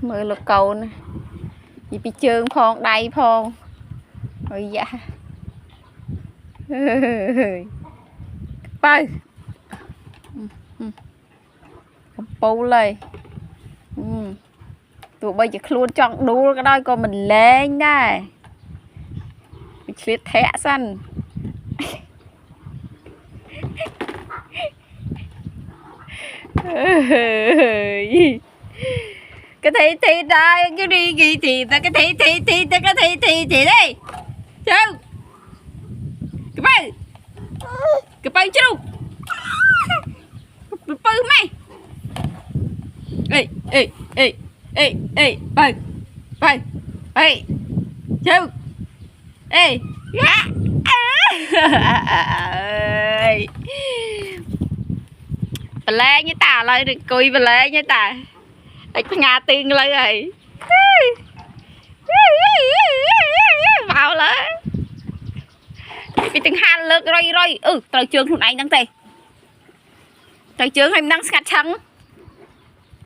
mơ lục cầu nè gì bị trơn phong đầy phong ôi dạ bay bố lên tụi bây giờ luôn chọn đu cái đó con mình lên đây liệt thẻ xanh cái thì đây cái đi gì thì ta cái thì ta cái thì đây sao cái bay chứ cái bay mày ê bay sao ê bà lê như ta lại được cười bà lê như ta để có nhà tiền lại rồi vào lại bị từng hai lượt rồi tao trường thằng anh đang tê tao trường hay đang sạch trắng